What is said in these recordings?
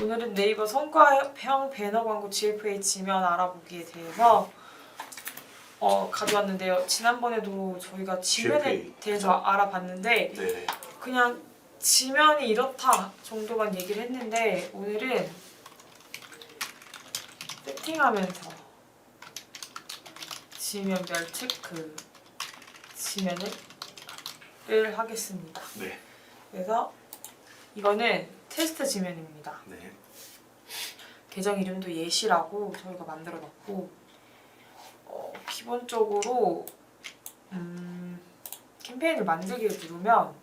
오늘은 네이버 성과형 배너 광고 GFA 지면 알아보기에 대해서 가져왔는데요. 지난번에도 저희가 지면에 GFA. 대해서 알아봤는데 네. 그냥 지면이 이렇다 정도만 얘기를 했는데 오늘은 세팅하면서 지면별 체크 지면을 하겠습니다. 네. 그래서 이거는 테스트 지면입니다. 네. 계정 이름도 예시라고 저희가 만들어 놨고 기본적으로 캠페인을 만들기를 누르면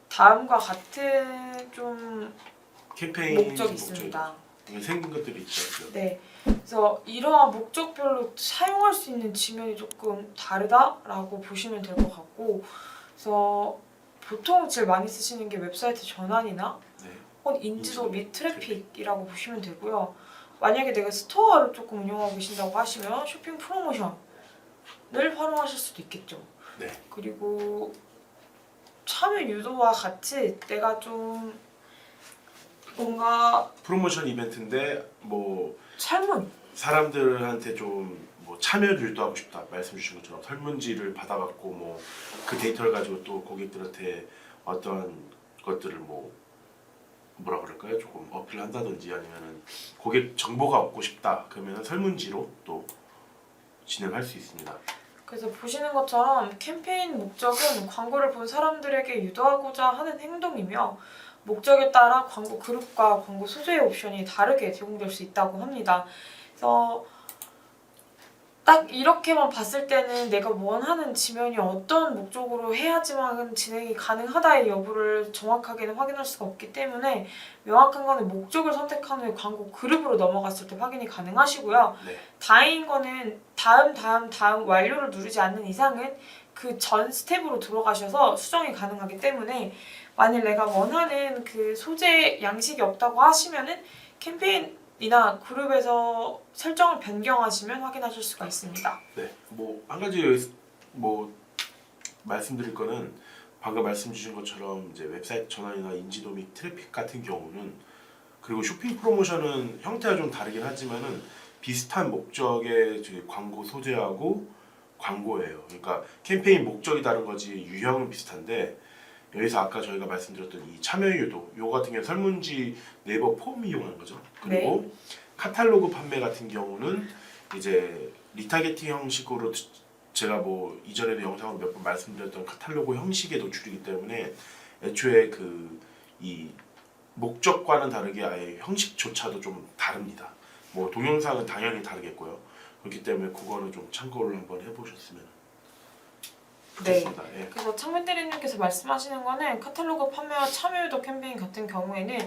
다음과 같은 좀 캠페인 목적이 있습니다. 생긴 것들이 있죠. 네, 그래서 이러한 목적별로 사용할 수 있는 지면이 조금 다르다라고 보시면 될 것 같고, 그래서 보통 제일 많이 쓰시는 게 웹사이트 전환이나 네. 인지도 및 트래픽이라고 보시면 되고요. 만약에 내가 스토어를 조금 운영하고 계신다고 하시면 쇼핑 프로모션을 활용하실 수도 있겠죠. 네. 그리고 참여 유도와 같이 내가 좀 뭔가 프로모션 이벤트인데 뭐 설문 사람들한테 좀 뭐 참여를 유도하고 싶다 말씀 주신 것처럼 설문지를 받아갖고 뭐 그 데이터를 가지고 또 고객들한테 어떤 것들을 뭐라 그럴까요? 조금 어필을 한다든지 아니면은 고객 정보가 얻고 싶다 그러면 설문지로 또 진행할 수 있습니다. 그래서 보시는 것처럼 캠페인 목적은 광고를 본 사람들에게 유도하고자 하는 행동이며 목적에 따라 광고 그룹과 광고 소재의 옵션이 다르게 제공될 수 있다고 합니다. 그래서 딱 이렇게만 봤을 때는 내가 원하는 지면이 어떤 목적으로 해야지만 진행이 가능하다의 여부를 정확하게는 확인할 수가 없기 때문에 명확한 거는 목적을 선택한 후에 광고 그룹으로 넘어갔을 때 확인이 가능하시고요. 네. 다행인 거는 다음 완료를 누르지 않는 이상은 그 전 스텝으로 들어가셔서 수정이 가능하기 때문에 만일 내가 원하는 그 소재 양식이 없다고 하시면은 캠페인이나 그룹에서 설정을 변경하시면 확인하실 수가 있습니다. 네. 뭐 한 가지 뭐 말씀드릴 거는 방금 말씀 주신 것처럼 이제 웹사이트 전환이나 인지도 및 트래픽 같은 경우는 그리고 쇼핑 프로모션은 형태가 좀 다르긴 하지만은 비슷한 목적의 광고 소재하고 광고예요. 그러니까 캠페인 목적이 다른 거지 유형은 비슷한데 여기서 아까 저희가 말씀드렸던 이 참여 유도 요 같은 경우 설문지 네이버 폼 이용하는 거죠. 그리고 네. 카탈로그 판매 같은 경우는 이제 리타게팅 형식으로 제가 뭐 이전에도 영상을 몇 번 말씀드렸던 카탈로그 형식의 노출이기 때문에 애초에 그 이 목적과는 다르게 아예 형식조차도 좀 다릅니다. 뭐 동영상은 당연히 다르겠고요. 그렇기 때문에 그거는 좀 참고를 한번 해보셨으면 좋겠습니다. 네. 예. 그래서 창민 대리님께서 말씀하시는 거는 카탈로그 판매와 참여유도 캠페인 같은 경우에는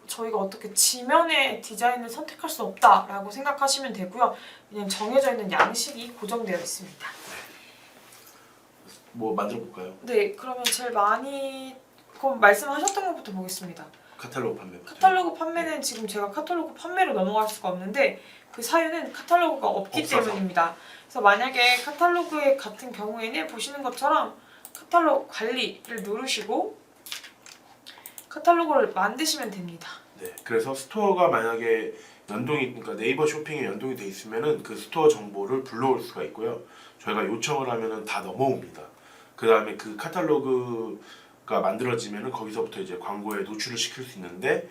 저희가 어떻게 지면의 디자인을 선택할 수 없다라고 생각하시면 되고요. 그냥 정해져 있는 양식이 고정되어 있습니다. 뭐 만들어 볼까요? 네, 그러면 제일 많이 그럼 말씀하셨던 것부터 보겠습니다. 카탈로그 판매. 카탈로그 판매는 지금 제가 카탈로그 판매로 넘어갈 수가 없는데 그 사유는 카탈로그가 없기 없어서. 때문입니다. 그래서 만약에 카탈로그 같은 경우에는 보시는 것처럼 카탈로그 관리를 누르시고 카탈로그를 만드시면 됩니다. 네. 그래서 스토어가 만약에 그러니까 네이버 쇼핑에 연동이 돼 있으면은 그 스토어 정보를 불러올 수가 있고요. 저희가 요청을 하면은 다 넘어옵니다. 그 다음에 그 카탈로그가 만들어지면은 거기서부터 이제 광고에 노출을 시킬 수 있는데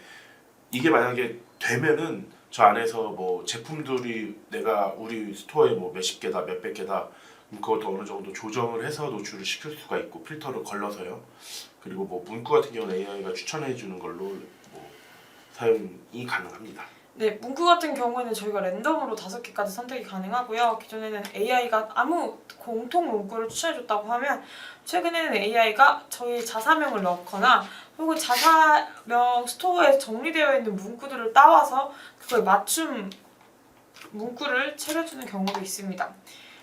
이게 만약에 되면은 저 안에서 뭐 제품들이 내가 우리 스토어에 뭐 몇십 개다 몇백 개다 그것도 어느 정도 조정을 해서 노출을 시킬 수가 있고 필터를 걸러서요. 그리고 뭐 문구 같은 경우는 AI가 추천해 주는 걸로 뭐 사용이 가능합니다. 네, 문구 같은 경우에는 저희가 랜덤으로 5개까지 선택이 가능하고요. 기존에는 AI가 아무 공통 문구를 추천해줬다고 하면 최근에는 AI가 저희 자사명을 넣거나 혹은 자사명 스토어에 정리되어 있는 문구들을 따와서 그거에 맞춤 문구를 차려주는 경우도 있습니다.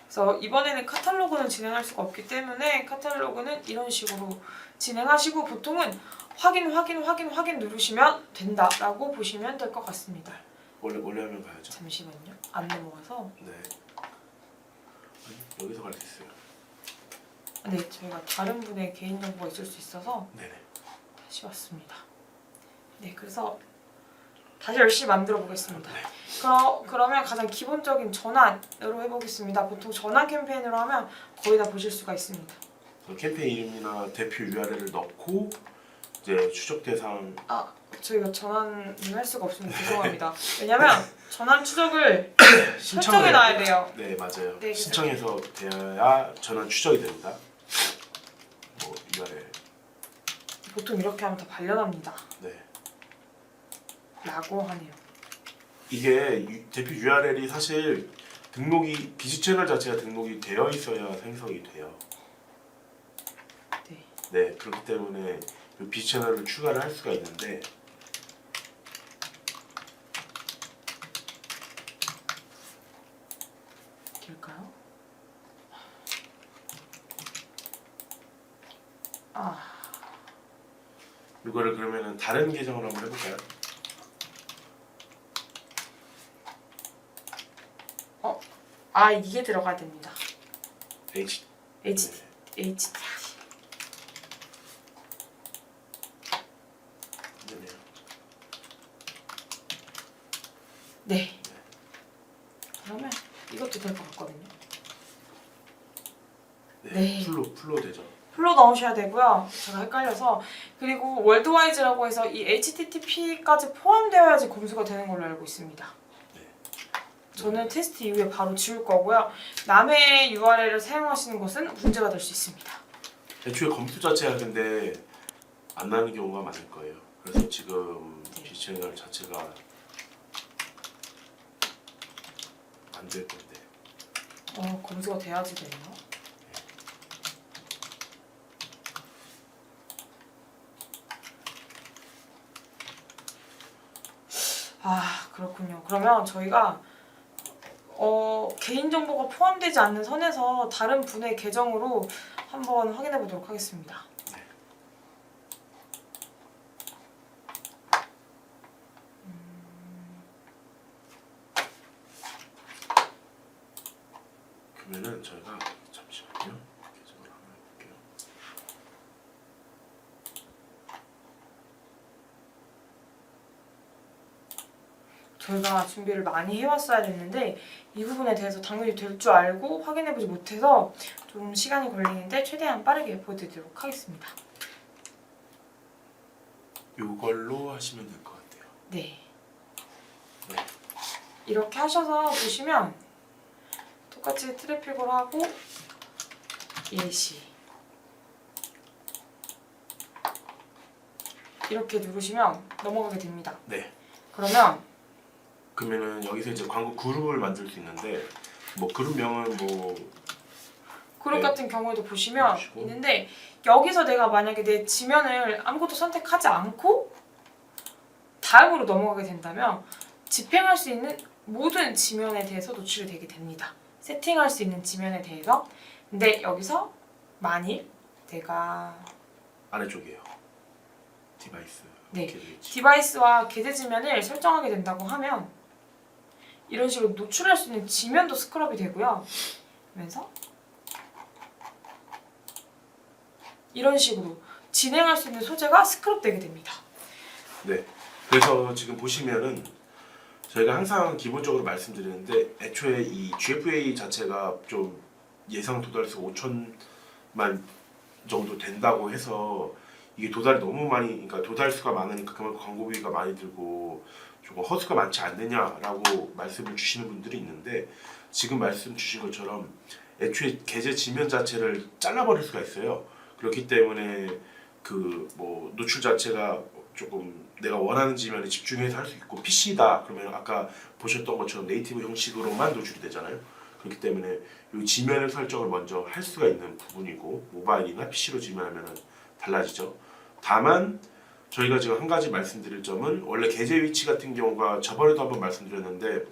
그래서 이번에는 카탈로그는 진행할 수가 없기 때문에 카탈로그는 이런 식으로 진행하시고 보통은 확인 누르시면 된다라고 보시면 될 것 같습니다. 원래 하면 가야죠. 잠시만요. 안 넘어가서. 네. 아니, 여기서 갈 수 있어요. 네, 저희가 다른 분의 개인정보가 있을 수 있어서 네네. 다시 왔습니다. 네, 그래서 다시 열심히 만들어 보겠습니다. 그러면 가장 기본적인 전환으로 해보겠습니다. 보통 전환 캠페인으로 하면 거의 다 보실 수가 있습니다. 캠페인 이름이나 대표 URL을 넣고 이제 추적 대상 저희가 전환을 할 수가 없습니다. 죄송합니다. 왜냐면 전환 추적을 설정해 놔야 돼요. 네 맞아요. 네, 신청해서 되어야 전환 추적이 됩니다. 뭐 URL 보통 이렇게 하면 다 발려납니다. 네 라고 하네요. 이게 대표 URL이 사실 등록이 비즈 채널 자체가 등록이 되어 있어야 생성이 돼요. 네. 네 그렇기 때문에 비즈 채널을 추가를 할 수가 있는데 될까요? 이거를 그러면은 다른 계정으로 한번 해볼까요? 이게 들어가야 됩니다. H H 네네요. 네. 그러면 이것도 될 것 같거든요. 네. 풀로 되죠. 풀로 넣으셔야 되고요. 제가 헷갈려서. 그리고 월드와이즈라고 해서 이 HTTP까지 포함되어야지 검수가 되는 걸로 알고 있습니다. 저는 테스트 이후에 바로 지울 거고요. 남의 URL을 사용하시는 것은 문제가 될 수 있습니다. 애초에 검수 자체가 근데 안 나는 경우가 많을 거예요. 그래서 지금 비즈 채널 자체가 안 될 건데. 검수가 돼야지 되네요. 그렇군요. 그러면 저희가 개인정보가 포함되지 않는 선에서 다른 분의 계정으로 한번 확인해 보도록 하겠습니다. 그러면은 저희가 잠시만요. 계정을 한번 해볼게요. 저희가 준비를 많이 해왔어야 됐는데 이 부분에 대해서 당연히 될 줄 알고 확인해보지 못해서 좀 시간이 걸리는데 최대한 빠르게 보여드리도록 하겠습니다. 이걸로 하시면 될 것 같아요. 네. 네. 이렇게 하셔서 보시면 똑같이 트래픽으로 하고 예시 이렇게 누르시면 넘어가게 됩니다. 네. 그러면은 여기서 이제 광고 그룹을 만들 수 있는데 뭐 그룹명은 뭐 그룹 네. 같은 경우에도 보시면 보시고. 있는데 여기서 내가 만약에 내 지면을 아무것도 선택하지 않고 다음으로 넘어가게 된다면 집행할 수 있는 모든 지면에 대해서 노출이 되게 됩니다. 세팅할 수 있는 지면에 대해서. 근데 여기서 만일 내가 아래쪽이에요. 디바이스. 네. 이렇게 돼 있지. 디바이스와 계제 지면을 설정하게 된다고 하면 이런 식으로 노출할 수 있는 지면도 스크럽이 되고요. 그러면서 이런 식으로 진행할 수 있는 소재가 스크럽 되게 됩니다. 네. 그래서 지금 보시면은 저희가 항상 기본적으로 말씀드리는데 애초에 이 GFA 자체가 좀 예상 도달수 5천만 정도 된다고 해서 이게 도달이 너무 많이, 그러니까 도달수가 많으니까 그만큼 광고비가 많이 들고 조금 허수가 많지 않느냐라고 말씀을 주시는 분들이 있는데 지금 말씀 주신 것처럼 애초에 계제 지면 자체를 잘라버릴 수가 있어요. 그렇기 때문에 그 뭐 노출 자체가 조금 내가 원하는 지면에 집중해서 할 수 있고 PC다 그러면 아까 보셨던 것처럼 네이티브 형식으로만 노출이 되잖아요. 그렇기 때문에 이 지면을 설정을 먼저 할 수가 있는 부분이고 모바일이나 PC로 지면하면은 달라지죠. 다만 저희가 지금 한 가지 말씀드릴 점은 원래 계제 위치 같은 경우가 저번에도 한번 말씀드렸는데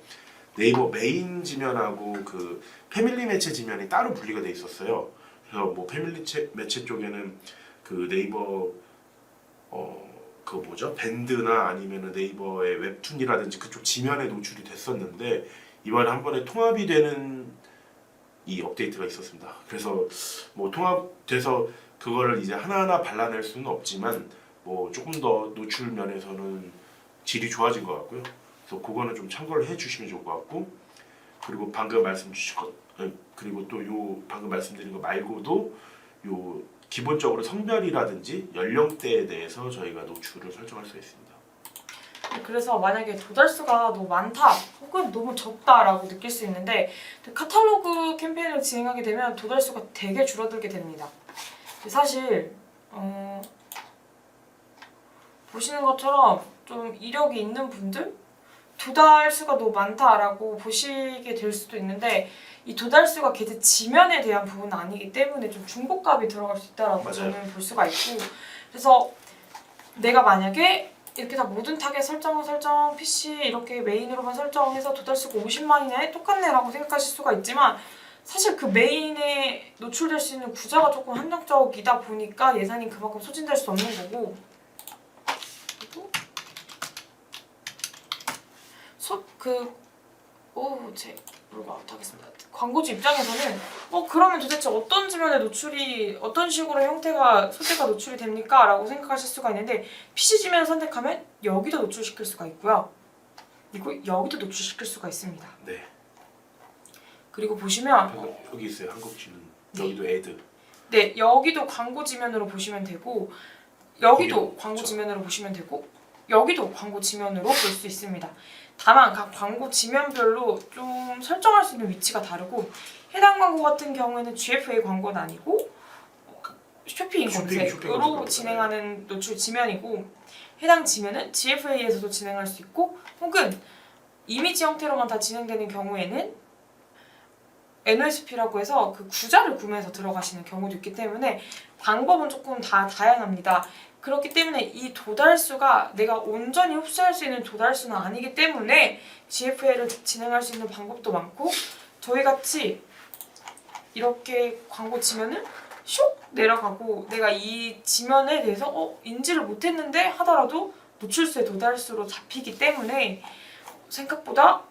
네이버 메인 지면하고 그 패밀리 매체 지면이 따로 분리가 돼 있었어요. 그래서 뭐 패밀리 매체 쪽에는 그 네이버 그 뭐죠 밴드나 아니면은 네이버의 웹툰이라든지 그쪽 지면에 노출이 됐었는데 이번에 한 번에 통합이 되는 이 업데이트가 있었습니다. 그래서 뭐 통합돼서 그거를 이제 하나하나 발라낼 수는 없지만 뭐 조금 더 노출 면에서는 질이 좋아진 것 같고요. 그래서 그거는 좀 참고를 해주시면 좋을 것 같고, 그리고 방금 말씀 주신 것, 그리고 또 요 방금 말씀드린 거 말고도 요 기본적으로 성별이라든지 연령대에 대해서 저희가 노출을 설정할 수 있습니다. 그래서 만약에 도달수가 너무 많다 혹은 너무 적다라고 느낄 수 있는데 카탈로그 캠페인을 진행하게 되면 도달수가 되게 줄어들게 됩니다. 사실 보시는 것처럼 좀 이력이 있는 분들 도달수가 너무 많다라고 보시게 될 수도 있는데 이 도달수가 계제 지면에 대한 부분은 아니기 때문에 좀 중복값이 들어갈 수 있다라고 맞아요. 저는 볼 수가 있고, 그래서 내가 만약에 이렇게 다 모든 타겟 설정, PC 이렇게 메인으로만 설정해서 도달수가 50만이네 똑같네라고 생각하실 수가 있지만 사실 그 메인에 노출될 수 있는 구자가 조금 한정적이다 보니까 예산이 그만큼 소진될 수 없는 거고, 그리고 제 물고 아웃하겠습니다. 광고주 입장에서는 그러면 도대체 어떤 지면에 노출이 어떤 식으로 형태가 소재가 노출이 됩니까? 라고 생각하실 수가 있는데 PC 지면을 선택하면 여기도 노출시킬 수가 있고요. 그리고 여기도 노출시킬 수가 있습니다. 네. 그리고 보시면 여기 있어요. 한국지는 여기도 애드. 네, 여기도 광고 지면으로 보시면 되고 여기도 그렇죠. 광고 지면으로 보시면 되고 여기도 광고 지면으로 볼 수 있습니다. 다만 각 광고 지면별로 좀 설정할 수 있는 위치가 다르고 해당 광고 같은 경우에는 GFA 광고는 아니고 쇼핑 검색으로 검색. 진행하는 노출 지면이고 해당 지면은 GFA에서도 진행할 수 있고 혹은 이미지 형태로만 다 진행되는 경우에는 NOSP라고 해서 그 구자를 구매해서 들어가시는 경우도 있기 때문에 방법은 조금 다 다양합니다. 그렇기 때문에 이 도달수가 내가 온전히 흡수할 수 있는 도달수는 아니기 때문에 GFA를 진행할 수 있는 방법도 많고 저희같이 이렇게 광고 지면을 슉 내려가고 내가 이 지면에 대해서 인지를 못했는데 하더라도 노출수의 도달수로 잡히기 때문에 생각보다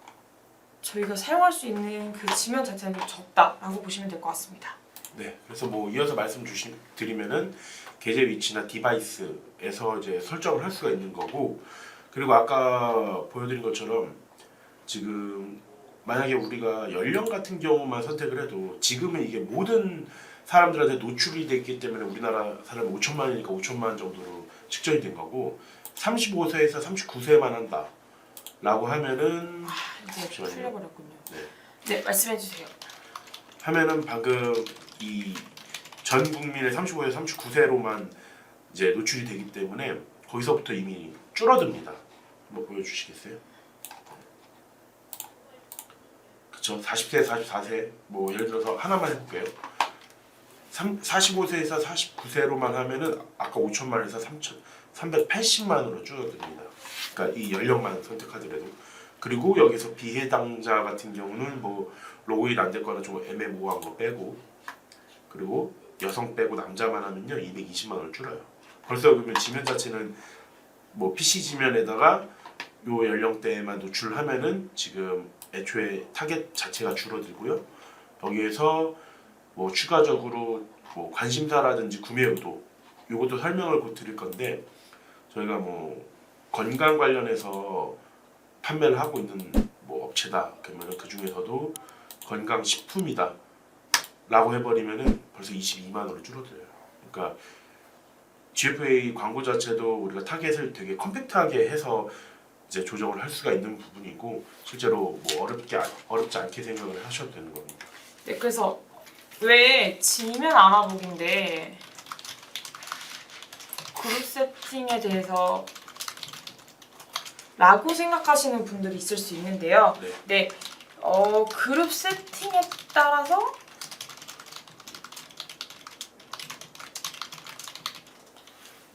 저희가 사용할 수 있는 그 지면 자체가 좀 적다라고 보시면 될 것 같습니다. 네, 그래서 뭐 이어서 드리면은 계제 위치나 디바이스에서 이제 설정을 할 수가 있는 거고, 그리고 아까 보여드린 것처럼 지금 만약에 우리가 연령 같은 경우만 선택을 해도 지금은 이게 모든 사람들한테 노출이 됐기 때문에 우리나라 사람 5천만이니까 5천만 정도로 측정이 된 거고 35세에서 39세만 한다 라고 하면은 이제 잠시만요. 풀려버렸군요. 네. 네, 말씀해 주세요. 하면은 방금 이 전 국민의 35에서 39세로만 이제 노출이 되기 때문에 거기서부터 이미 줄어듭니다. 한번 보여주시겠어요? 그쵸? 40세, 44세 뭐 예를 들어서 하나만 해볼게요. 45세에서 49세로만 하면은 아까 5천만에서 380만으로 줄어듭니다. 그러니까 이 연령만 선택하더라도. 그리고 여기서 비해당자 같은 경우는 뭐 로그인 안 됐거나 좀 애매모호한 거 빼고, 그리고 여성 빼고 남자만 하면요 220만 원을 줄어요. 벌써 그러면 지면 자체는 뭐 PC 지면에다가 요 연령대에만 노출하면은 지금 애초에 타겟 자체가 줄어들고요. 여기에서 뭐 추가적으로 뭐 관심사라든지 구매 의도 요것도 설명을 곧 드릴 건데, 저희가 뭐 건강 관련해서 판매를 하고 있는 뭐 업체다 그러면은 그 중에서도 건강 식품이다 라고 해버리면은 벌써 22만 원을 줄어들어요. 그러니까 GFA 광고 자체도 우리가 타겟을 되게 컴팩트하게 해서 이제 조정을 할 수가 있는 부분이고 실제로 뭐 어렵지 않게 생각을 하셔도 되는 겁니다. 네, 그래서 왜 지면 알아보기인데 그룹 세팅에 대해서 라고 생각하시는 분들이 있을 수 있는데요. 네. 그룹 세팅에 따라서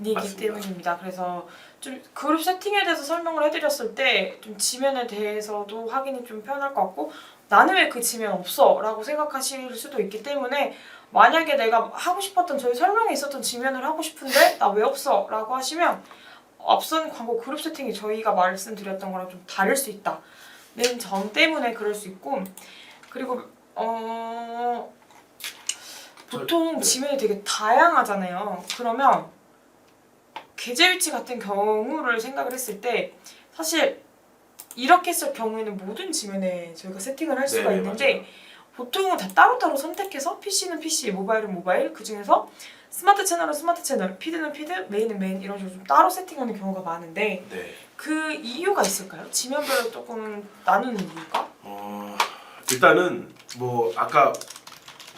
이기 맞습니다. 때문입니다. 그래서 좀 그룹 세팅에 대해서 설명을 해드렸을 때 좀 지면에 대해서도 확인이 좀 편할 것 같고 나는 왜 그 지면 없어? 라고 생각하실 수도 있기 때문에 만약에 내가 하고 싶었던 저희 설명에 있었던 지면을 하고 싶은데 나 왜 없어? 라고 하시면 앞선 광고 그룹 세팅이 저희가 말씀드렸던 거랑 좀 다를 수 있다는 점 때문에 그럴 수 있고, 그리고 보통 네. 지면이 되게 다양하잖아요. 그러면 계제 위치 같은 경우를 생각을 했을 때 사실 이렇게 했을 경우에는 모든 지면에 저희가 세팅을 할 수가 네네, 있는데 맞아요. 보통은 다 따로따로 선택해서 PC는 PC, 모바일은 모바일, 그 중에서 스마트 채널은 스마트 채널, 피드는 피드, 메인은 메인 이런 식으로 좀 따로 세팅하는 경우가 많은데 네. 그 이유가 있을까요? 지면별로 조금 나누는 이유가? 일단은 뭐 아까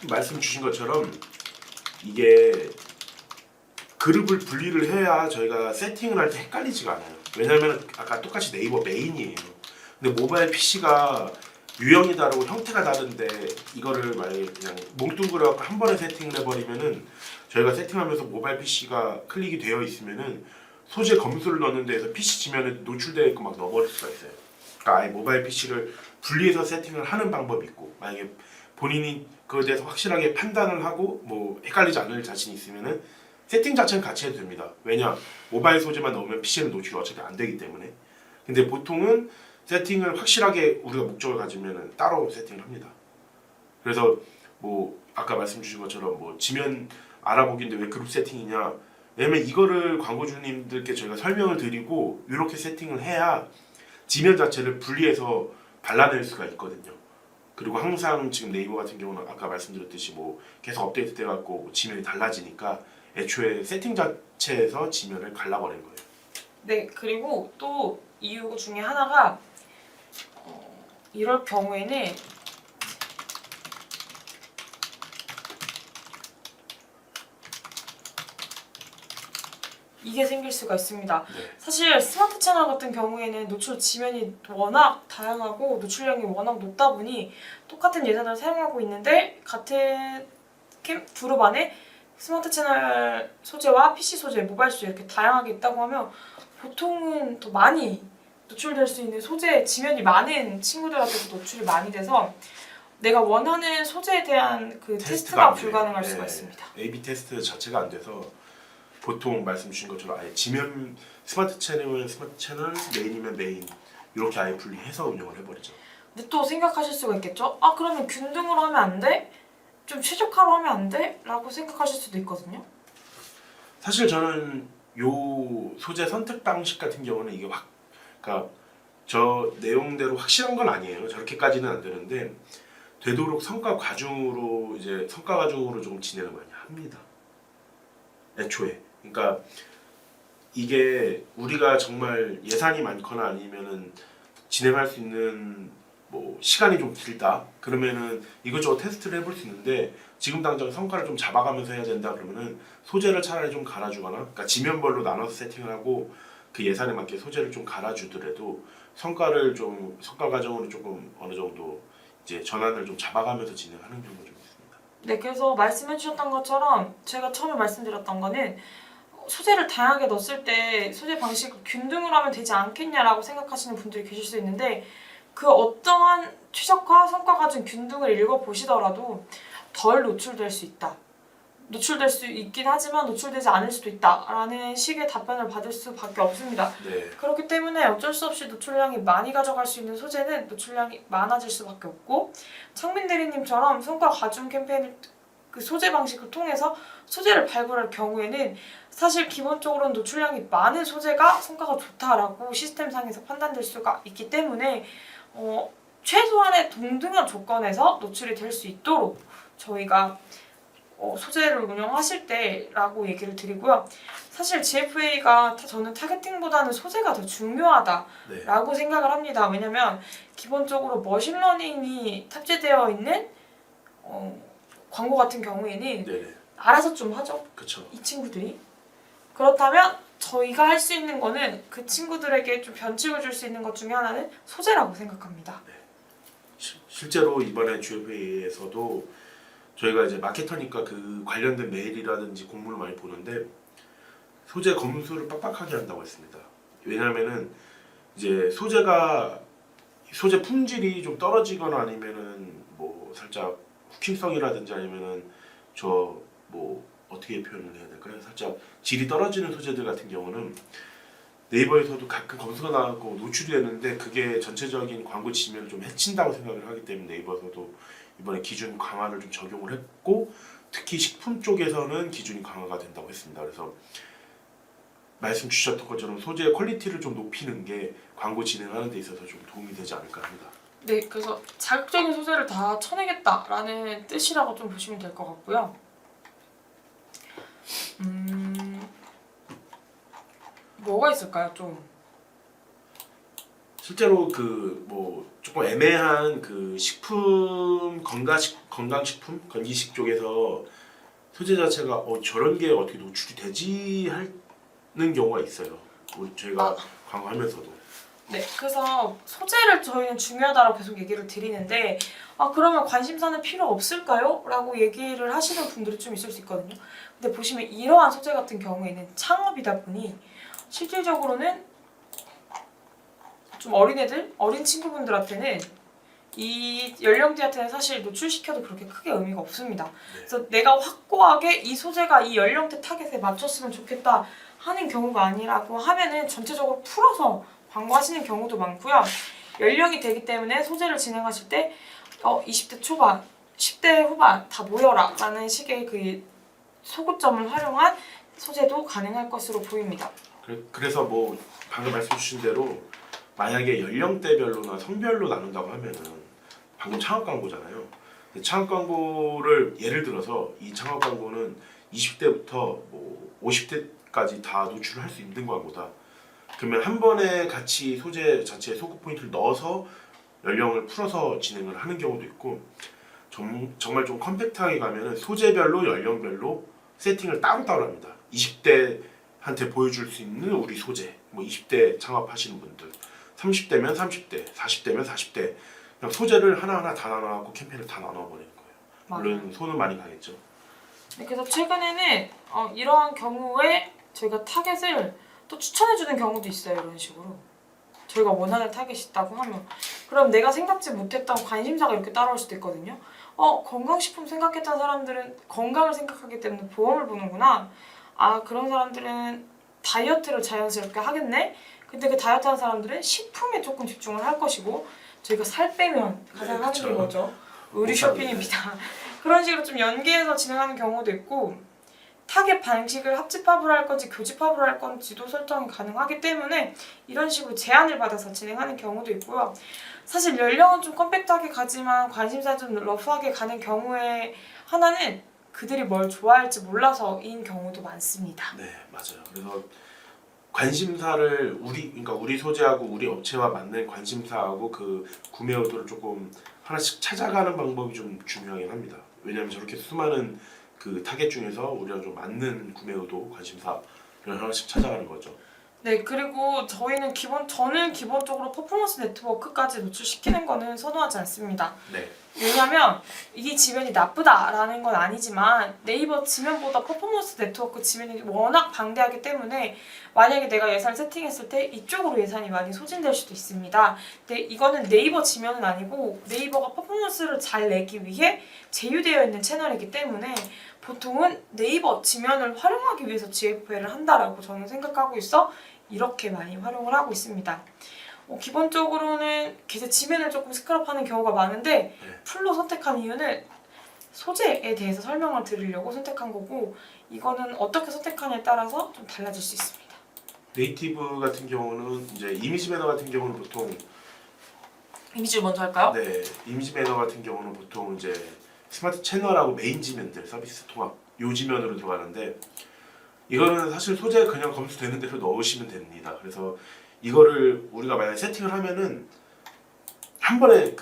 말씀 주신 것처럼 이게 그룹을 분리를 해야 저희가 세팅을 할 때 헷갈리지가 않아요. 왜냐면 아까 똑같이 네이버 메인이에요. 근데 모바일 PC가 유형이 다르고 형태가 다른데 이거를 만약에 그냥 뭉뚱그려 한 번에 세팅을 해버리면은 저희가 세팅하면서 모바일 PC가 클릭이 되어 있으면은 소재 검수를 넣는 데에서 PC 지면에 노출되어 있고 막 넣어버릴 수가 있어요. 그러니까 아예 모바일 PC를 분리해서 세팅을 하는 방법이 있고 만약에 본인이 그거에 대해서 확실하게 판단을 하고 뭐 헷갈리지 않을 자신이 있으면은 세팅 자체는 같이 해도 됩니다. 왜냐 모바일 소재만 넣으면 PC는 노출이 어차피 안 되기 때문에. 근데 보통은 세팅을 확실하게 우리가 목적을 가지면은 따로 세팅을 합니다. 그래서 뭐 아까 말씀 주신 것처럼 뭐 지면 알아보기인데 왜 그룹 세팅이냐? 왜냐면 이거를 광고주님들께 저희가 설명을 드리고 이렇게 세팅을 해야 지면 자체를 분리해서 발라낼 수가 있거든요. 그리고 항상 지금 네이버 같은 경우는 아까 말씀드렸듯이 뭐 계속 업데이트 돼갖고 뭐 지면이 달라지니까 애초에 세팅 자체에서 지면을 갈라버린 거예요. 네, 그리고 또 이유 중에 하나가 이럴 경우에는 이게 생길 수가 있습니다. 네. 사실 스마트 채널 같은 경우에는 노출 지면이 워낙 다양하고 노출량이 워낙 높다 보니 똑같은 예산을 사용하고 있는데 같은 그룹 안에 스마트 채널 소재와 PC 소재, 모바일 소재 이렇게 다양하게 있다고 하면 보통은 더 많이 노출될 수 있는 소재, 지면이 많은 친구들한테도 노출이 많이 돼서 내가 원하는 소재에 대한 그 테스트가 안 돼요. 불가능할 네. 수가 있습니다. A/B 테스트 자체가 안 돼서 보통 말씀 주신 것처럼 아예 지면 스마트 채널이면 스마트 채널, 메인이면 메인 이렇게 아예 분리해서 운영을 해버리죠. 근데 또 생각하실 수가 있겠죠? 아 그러면 균등으로 하면 안 돼? 좀 최적화로 하면 안 돼? 라고 생각하실 수도 있거든요. 사실 저는 요 소재 선택 방식 같은 경우는 이게 그러니까 저 내용대로 확실한 건 아니에요. 저렇게까지는 안 되는데 되도록 성과 과중으로 이제 성과 과중으로 좀 진행을 많이 합니다. 애초에 그러니까 이게 우리가 정말 예산이 많거나 아니면은 진행할 수 있는 뭐 시간이 좀 길다 그러면은 이것저것 테스트를 해볼 수 있는데 지금 당장 성과를 좀 잡아가면서 해야 된다 그러면은 소재를 차라리 좀 갈아주거나 그러니까 지면별로 나눠서 세팅을 하고 그 예산에 맞게 소재를 좀 갈아주더라도 성과를 좀 성과 과정으로 조금 어느 정도 이제 전환을 좀 잡아가면서 진행하는 경우가 좀 있습니다. 네, 그래서 말씀해주셨던 것처럼 제가 처음에 말씀드렸던 거는 소재를 다양하게 넣었을 때 소재 방식을 균등으로 하면 되지 않겠냐라고 생각하시는 분들이 계실 수 있는데 그 어떠한 최적화, 성과 가진 균등을 읽어보시더라도 덜 노출될 수 있다. 노출될 수 있긴 하지만 노출되지 않을 수도 있다라는 식의 답변을 받을 수밖에 없습니다. 네. 그렇기 때문에 어쩔 수 없이 노출량이 많이 가져갈 수 있는 소재는 노출량이 많아질 수밖에 없고 창민 대리님처럼 성과 과중 캠페인을 그 소재 방식을 통해서 소재를 발굴할 경우에는 사실 기본적으로는 노출량이 많은 소재가 성과가 좋다라고 시스템상에서 판단될 수가 있기 때문에 최소한의 동등한 조건에서 노출이 될 수 있도록 저희가 소재를 운영하실 때라고 얘기를 드리고요. 사실 GFA가 저는 타겟팅보다는 소재가 더 중요하다라고 네. 생각을 합니다. 왜냐면 기본적으로 머신러닝이 탑재되어 있는 광고 같은 경우에는 네네. 알아서 좀 하죠. 그렇죠. 이 친구들이. 그렇다면 저희가 할 수 있는 거는 그 친구들에게 좀 변칙을 줄 수 있는 것 중에 하나는 소재라고 생각합니다. 실제로 이번에 GFA에서도 저희가 이제 마케터니까 그 관련된 메일이라든지 공문을 많이 보는데 소재 검수를 빡빡하게 한다고 했습니다. 왜냐하면은 이제 소재 품질이 좀 떨어지거나 아니면은 뭐 살짝 후킹성이라든지 아니면은 저 뭐 어떻게 표현을 해야 될까요? 살짝 질이 떨어지는 소재들 같은 경우는 네이버에서도 가끔 검수가 나고 노출이 되는데 그게 전체적인 광고 지면을 좀 해친다고 생각을 하기 때문에 네이버에서도 이번에 기준 강화를 좀 적용을 했고 특히 식품 쪽에서는 기준이 강화가 된다고 했습니다. 그래서 말씀 주셨던 것처럼 소재의 퀄리티를 좀 높이는 게 광고 진행하는 데 있어서 좀 도움이 되지 않을까 합니다. 네, 그래서 자극적인 소재를 다 쳐내겠다라는 뜻이라고 좀 보시면 될 것 같고요. 뭐가 있을까요, 좀? 실제로 그 뭐 조금 애매한 그 식품 건강식품 건기식 쪽에서 소재 자체가 저런 게 어떻게 노출이 되지 하는 경우가 있어요. 뭐 저희가 광고하면서도. 네, 그래서 소재를 저희는 중요하다고 계속 얘기를 드리는데 그러면 관심사는 필요 없을까요? 라고 얘기를 하시는 분들이 좀 있을 수 있거든요. 근데 보시면 이러한 소재 같은 경우에는 창업이다 보니 실질적으로는 좀 어린 친구분들한테는 이 연령대한테는 사실 노출시켜도 그렇게 크게 의미가 없습니다. 그래서 내가 확고하게 이 소재가 이 연령대 타겟에 맞췄으면 좋겠다 하는 경우가 아니라고 하면은 전체적으로 풀어서 광고하시는 경우도 많고요. 연령이 되기 때문에 소재를 진행하실 때 20대 초반, 10대 후반 다 모여라 라는 식의 그 소구점을 활용한 소재도 가능할 것으로 보입니다. 그래서 뭐 방금 말씀 주신 대로 만약에 연령대별로나 성별로 나눈다고 하면은 방금 창업 광고잖아요. 창업 광고를 예를 들어서 이 창업 광고는 20대부터 뭐 50대까지 다 노출을 할 수 있는 광고다. 그러면 한 번에 같이 소재 자체에 소구 포인트를 넣어서 연령을 풀어서 진행을 하는 경우도 있고 정말 좀 컴팩트하게 가면은 소재별로 연령별로 세팅을 따로따로 합니다. 20대한테 보여줄 수 있는 우리 소재, 뭐 20대 창업하시는 분들, 30대면 30대, 40대면 40대 그냥 소재를 하나하나 다 나눠갖고 캠페인을 다 나눠버리는 거예요. 물론 손은 많이 가겠죠. 네, 그래서 최근에는 이러한 경우에 저희가 타겟을 또 추천해주는 경우도 있어요. 이런 식으로 저희가 원하는 타겟이 있다고 하면 그럼 내가 생각지 못했던 관심사가 이렇게 따라올 수도 있거든요. 건강식품 생각했던 사람들은 건강을 생각하기 때문에 보험을 보는구나. 그런 사람들은 다이어트를 자연스럽게 하겠네. 근데 그 다이어트 하는 사람들은 식품에 조금 집중을 할 것이고 저희가 살 빼면 가장 하는 게 뭐죠? 의류 쇼핑입니다. 그런 식으로 좀 연계해서 진행하는 경우도 있고 타겟 방식을 합집합을 할 건지 교집합을 할 건지도 설정이 가능하기 때문에 이런 식으로 제안을 받아서 진행하는 경우도 있고요. 사실 연령은 좀 컴팩트하게 가지만 관심사 좀 러프하게 가는 경우에 하나는 그들이 뭘 좋아할지 몰라서인 경우도 많습니다. 네, 맞아요. 그래서 관심사를 그러니까 우리 소재하고 우리 업체와 맞는 관심사하고 그 구매 의도를 조금 하나씩 찾아가는 방법이 좀 중요하긴 합니다. 왜냐하면 저렇게 수많은 그 타겟 중에서 우리랑 좀 맞는 구매 의도, 관심사를 하나씩 찾아가는 거죠. 네, 그리고 저는 기본적으로 퍼포먼스 네트워크까지 노출시키는 거는 선호하지 않습니다. 네. 왜냐면 이게 지면이 나쁘다라는 건 아니지만 네이버 지면보다 퍼포먼스 네트워크 지면이 워낙 방대하기 때문에 만약에 내가 예산을 세팅했을 때 이쪽으로 예산이 많이 소진될 수도 있습니다. 근데 이거는 네이버 지면은 아니고 네이버가 퍼포먼스를 잘 내기 위해 제휴되어 있는 채널이기 때문에 보통은 네이버 지면을 활용하기 위해서 GFL을 한다라고 저는 생각하고 있어 이렇게 많이 활용을 하고 있습니다. 기본적으로는 계속 지면을 조금 스크럽하는 경우가 많은데 풀로 선택한 이유는 소재에 대해서 설명을 드리려고 선택한 거고 이거는 어떻게 선택하냐에 따라서 좀 달라질 수 있습니다. 네이티브 같은 경우는 이제 이미지 매너 같은 경우는 보통 이미지를 먼저 할까요? 네, 이미지 매너 같은 경우는 보통 이제 스마트 채널하고 메인 지면들 서비스 통합 요 지면으로 들어가는데 이거는 사실 소재 그냥 검수되는 대로 넣으시면 됩니다. 그래서 이거를 우리가 만약 세팅을 하면은 한 번에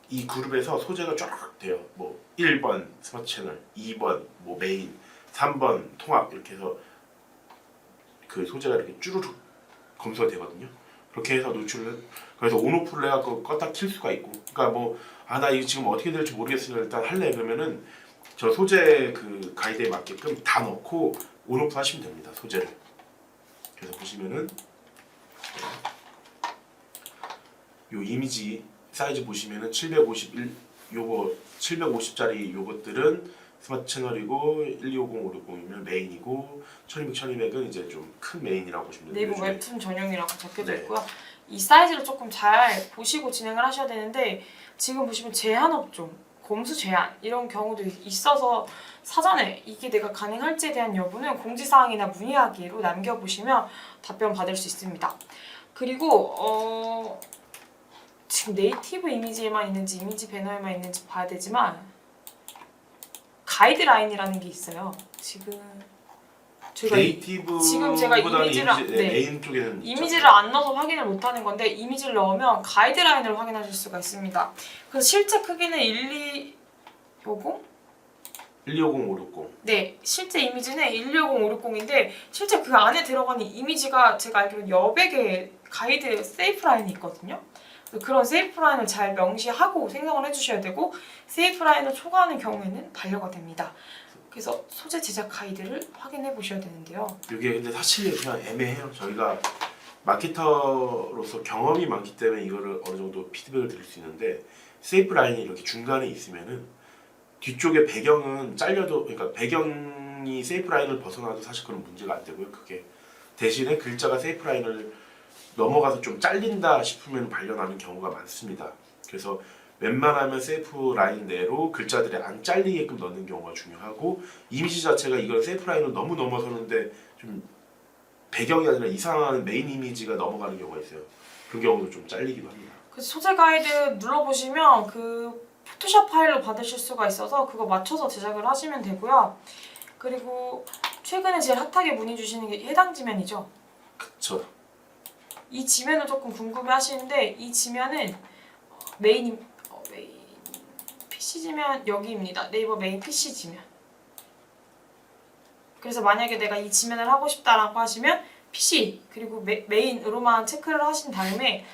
이 그룹에서 소재가 쫙 돼요. 뭐 1번 스마트 채널, 2번 뭐 메인, 3번 통합 이렇게 해서 그 소재가 이렇게 쭈루룩 검수가 되거든요. 그렇게 해서 노출을 그래서 온오프를 해갖고 껐다 킬 수가 있고 그러니까 뭐 나 이거 지금 어떻게 될지 모르겠으니까 일단 할래 그러면은 저 소재 그 가이드에 맞게끔 다 넣고 온오프 하시면 됩니다. 소재를. 그래서 보시면은 요 이미지 사이즈 보시면은 751 요거 750짜리 요것들은 스마트 채널이고 1250, 560이면 메인이고 1200, 1200은 이제 좀 큰 메인이라고 보시면 돼요. 네이버 웹툰 전용이라고 적혀져 네. 있고요. 이 사이즈를 조금 잘 보시고 진행을 하셔야 되는데 지금 보시면 제한업종, 봄수 제한 이런 경우도 있어서 사전에 이게 내가 가능할지에 대한 여부는 공지사항이나 문의하기로 남겨보시면 답변 받을 수 있습니다. 그리고 지금 네이티브 이미지에만 있는지 이미지 배너에만 있는지 봐야 되지만 가이드라인이라는 게 있어요. 지금 제가 지금 제가 메인 쪽에는 이미지를 안 넣어서 확인을 못하는 건데 이미지를 넣으면 가이드라인을 확인하실 수가 있습니다. 그래서 실제 크기는 1250? 1250, 560. 네, 실제 이미지는 1250, 560인데 실제 그 안에 들어가는 이미지가 제가 알기로 여백의 가이드 세이프 라인이 있거든요. 그런 세이프 라인을 잘 명시하고 생성을 해주셔야 되고 세이프 라인을 초과하는 경우에는 반려가 됩니다. 그래서 소재 제작 가이드를 확인해 보셔야 되는데요. 이게 근데 사실 그냥 애매해요. 저희가 마케터로서 경험이 많기 때문에 이거를 어느 정도 피드백을 드릴 수 있는데 세이프 라인이 이렇게 중간에 있으면은 뒤쪽에 배경은 잘려도 그러니까 배경이 세이프 라인을 벗어나도 사실 그런 문제가 안 되고요. 그게 대신에 글자가 세이프 라인을 넘어가서 좀 잘린다 싶으면 발려나는 경우가 많습니다. 그래서 웬만하면 세이프 라인 내로 글자들이 안 잘리게끔 넣는 경우가 중요하고 이미지 자체가 이걸 세이프 라인을 너무 넘어서는데 좀 배경이 아니라 이상한 메인 이미지가 넘어가는 경우가 있어요. 그런 경우도 좀 잘리기도 합니다. 그 소재 가이드 눌러보시면 그 포토샵 파일로 받으실 수가 있어서 그거 맞춰서 제작을 하시면 되고요. 그리고 최근에 제일 핫하게 문의 주시는 게 해당 지면이죠. 그쵸. 이 지면을 조금 궁금해 하시는데 이 지면은 메인 PC 지면 여기입니다. 네이버 메인 PC 지면. 그래서 만약에 내가 이 지면을 하고 싶다라고 하시면 PC 그리고 메인으로만 체크를 하신 다음에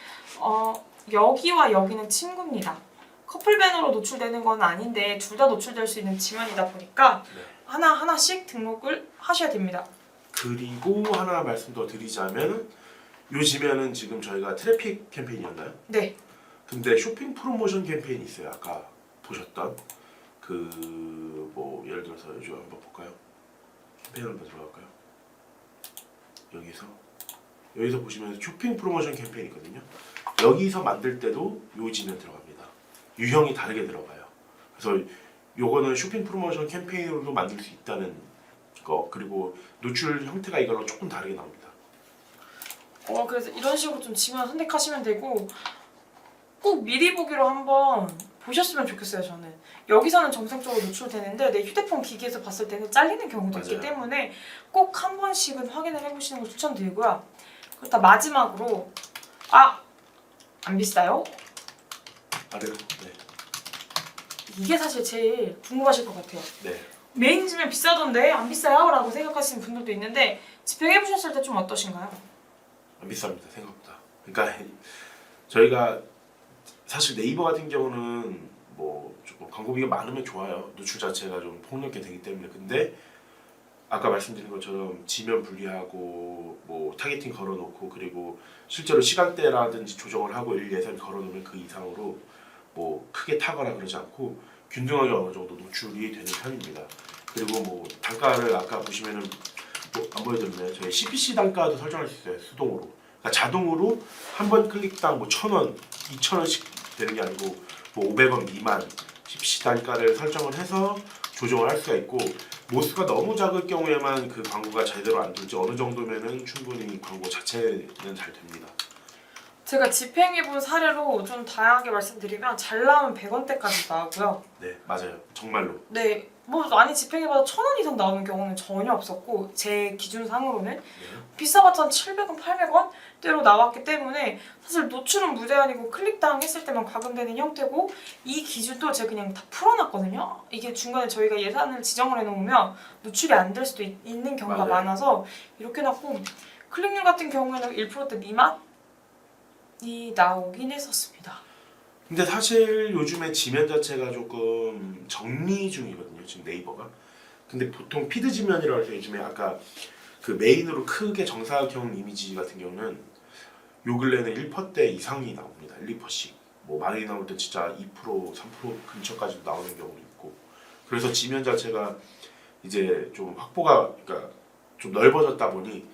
여기와 여기는 친구입니다. 커플 배너로 노출되는 건 아닌데 둘 다 노출될 수 있는 지면이다 보니까 네. 하나하나씩 등록을 하셔야 됩니다. 그리고 하나 말씀 더 드리자면 요 지면은 지금 저희가 트래픽 캠페인이었나요? 네. 근데 쇼핑 프로모션 캠페인이 있어요. 아까 보셨던 그 뭐 예를 들어서 요즘 한번 볼까요? 캠페인 한번 들어갈까요? 여기서 보시면 쇼핑 프로모션 캠페인이거든요. 여기서 만들 때도 요 지면 들어갑니다. 유형이 다르게 들어가요. 그래서 요거는 쇼핑 프로모션 캠페인으로도 만들 수 있다는 거 그리고 노출 형태가 이거랑 조금 다르게 나옵니다. 그래서 이런 식으로 좀 지면 선택하시면 되고 꼭 미리 보기로 한번 보셨으면 좋겠어요. 저는 여기서는 정상적으로 노출되는데 내 휴대폰 기기에서 봤을 때는 잘리는 경우도 있기 맞아요. 때문에 꼭 한 번씩은 확인을 해보시는 걸 추천드리고요. 그렇다 마지막으로 안 비싸요? 아래로 네. 이게 사실 제일 궁금하실 것 같아요. 네. 메인 지면 비싸던데 안 비싸요? 라고 생각하시는 분들도 있는데 집행해보셨을 때 좀 어떠신가요? 안 비쌉니다. 생각보다. 그러니까 저희가 사실 네이버 같은 경우는 뭐 조금 광고비가 많으면 좋아요. 노출 자체가 좀 폭넓게 되기 때문에. 근데 아까 말씀드린 것처럼 지면 분리하고 뭐 타겟팅 걸어놓고 그리고 실제로 시간대라든지 조정을 하고 일 예산 걸어놓으면 그 이상으로 뭐 크게 타거나 그러지 않고 균등하게 어느 정도 노출이 되는 편입니다. 그리고 뭐 단가를 아까 보시면은 뭐 안 보여드렸나요? 저희 CPC 단가도 설정할 수 있어요. 수동으로. 그러니까 자동으로 한 번 클릭당 뭐 1,000원, 2,000원씩 되는 게 아니고 뭐 500원 미만 CPC 단가를 설정을 해서 조정을 할 수가 있고 모수가 너무 작을 경우에만 그 광고가 제대로 안 돌지 어느 정도면은 충분히 광고 자체는 잘 됩니다. 제가 집행해본 사례로 좀 다양하게 말씀드리면 잘 나오면 100원대까지 나오고요. 네, 맞아요. 정말로. 네, 뭐 많이 집행해봐도 1,000원 이상 나오는 경우는 전혀 없었고 제 기준상으로는 네. 비싸봤자 700원, 800원대로 나왔기 때문에 사실 노출은 무제한이고 클릭당 했을 때만 과금되는 형태고 이 기준도 제가 그냥 다 풀어놨거든요. 이게 중간에 저희가 예산을 지정을 해놓으면 노출이 안 될 수도 있는 경우가 맞아요. 많아서 이렇게 해놨고 클릭률 같은 경우에는 1%대 미만이 나오긴 했었습니다. 근데 사실 요즘에 지면 자체가 조금 정리 중이거든요. 지금 네이버가. 근데 보통 피드 지면이라고 해서 요즘에 아까 그 메인으로 크게 정사각형 이미지 같은 경우는 요 근래는 1%대 이상이 나옵니다. 1, 2%씩. 뭐 많이 나올 때 진짜 2%, 3% 근처까지도 나오는 경우도 있고. 그래서 지면 자체가 이제 좀 확보가 그러니까 좀 넓어졌다 보니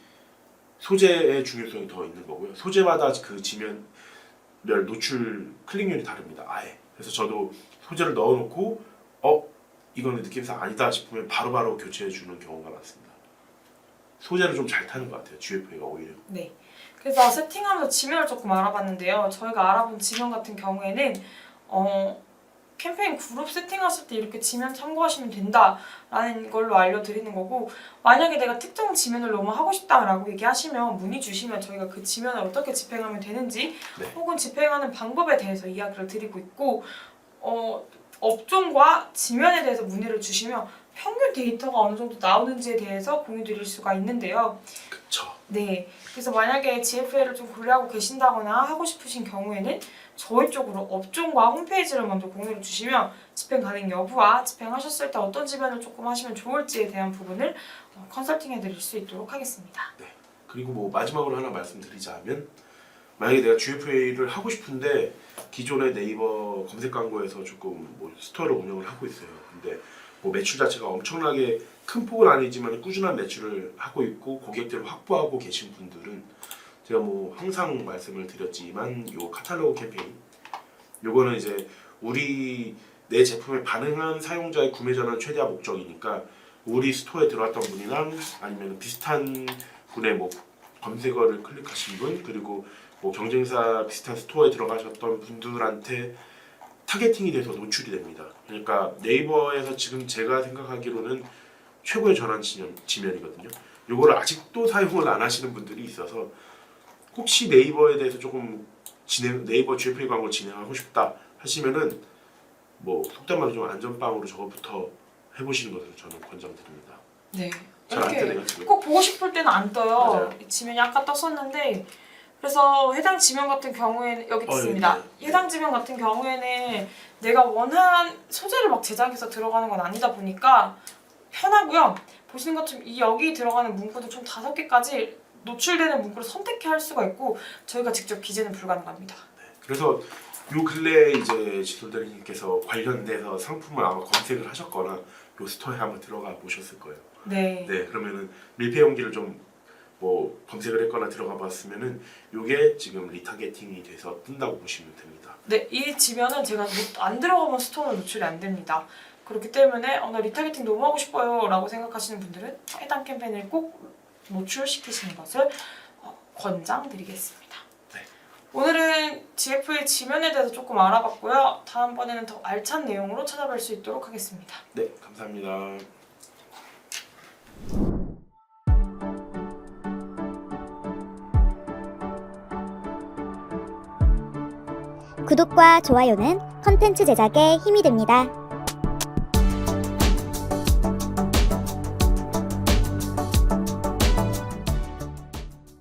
소재의 중요성이 더 있는 거고요. 소재마다 그 지면별 노출 클릭률이 다릅니다. 아예. 그래서 저도 소재를 넣어놓고 이거는 느낌상 아니다 싶으면 바로바로 교체해주는 경우가 많습니다. 소재를 좀 잘 타는 것 같아요. GFA가 오히려. 네. 그래서 세팅하면서 지면을 조금 알아봤는데요. 저희가 알아본 지면 같은 경우에는 캠페인 그룹 세팅하실 때 이렇게 지면 참고하시면 된다라는 걸로 알려드리는 거고, 만약에 내가 특정 지면을 너무 하고 싶다라고 얘기하시면 문의 주시면 저희가 그 지면을 어떻게 집행하면 되는지 네. 혹은 집행하는 방법에 대해서 이야기를 드리고 있고, 업종과 지면에 대해서 문의를 주시면 평균 데이터가 어느 정도 나오는지에 대해서 공유 드릴 수가 있는데요. 그쵸. 네, 그래서 만약에 GFA를 좀 고려하고 계신다거나 하고 싶으신 경우에는 저희 쪽으로 업종과 홈페이지를 먼저 공유를 주시면 집행 가능 여부와 집행하셨을 때 어떤 지면을 조금 하시면 좋을지에 대한 부분을 컨설팅해 드릴 수 있도록 하겠습니다. 그리고 뭐 마지막으로 하나 말씀드리자면, 만약에 내가 GFA를 하고 싶은데 기존의 네이버 검색 광고에서 조금 뭐 스토어를 운영을 하고 있어요. 근데 뭐 매출 자체가 엄청나게 큰 폭은 아니지만 꾸준한 매출을 하고 있고 고객들을 확보하고 계신 분들은, 제가 뭐 항상 말씀을 드렸지만 요 카탈로그 캠페인, 요거는 이제 내 제품에 반응한 사용자의 구매 전환 최대화 목적이니까 우리 스토어에 들어왔던 분이랑 아니면 비슷한 분의 뭐 검색어를 클릭하신 분, 그리고 뭐 경쟁사 비슷한 스토어에 들어가셨던 분들한테 타겟팅이 돼서 노출이 됩니다. 그러니까 네이버에서 지금 제가 생각하기로는 최고의 전환 지면이거든요. 요거를 아직도 사용을 안 하시는 분들이 있어서, 혹시 네이버에 대해서 조금 네이버 GFA 광고 진행하고 싶다 하시면은 뭐 속된 말로 좀 안전빵으로 저거부터 해보시는 것을 저는 권장드립니다. 네, 잘 안 이렇게 뜨네요 지금. 꼭 보고 싶을 때는 안 떠요. 맞아요. 이 지면이 아까 떴었는데, 그래서 해당 지면 같은 경우에는 여기 있습니다. 네. 해당 지면 같은 경우에는 내가 원하는 소재를 막 제작해서 들어가는 건 아니다 보니까 편하고요. 보시는 것처럼 여기 들어가는 문구도 총 5개까지 노출되는 문구를 선택해 할 수가 있고, 저희가 직접 기재는 불가능합니다. 그래서 요 근래 이제 지솔대리님께서 관련돼서 상품을 아마 검색을 하셨거나 요 스토어에 한번 들어가 보셨을 거예요. 네. 네, 그러면은 밀폐 용기를 좀 뭐 검색을 했거나 들어가 봤으면은 요게 지금 리타겟팅이 돼서 뜬다고 보시면 됩니다. 네, 이 지면은 제가 안 들어가면 스토어는 노출이 안 됩니다. 그렇기 때문에 나 리타겟팅 너무 하고 싶어요 라고 생각하시는 분들은 해당 캠페인을 꼭 노출시키시는 것을 권장드리겠습니다. 네. 오늘은 GF의 지면에 대해서 조금 알아봤고요. 다음번에는 더 알찬 내용으로 찾아뵐 수 있도록 하겠습니다. 네, 감사합니다. 구독과 좋아요는 컨텐츠 제작에 힘이 됩니다.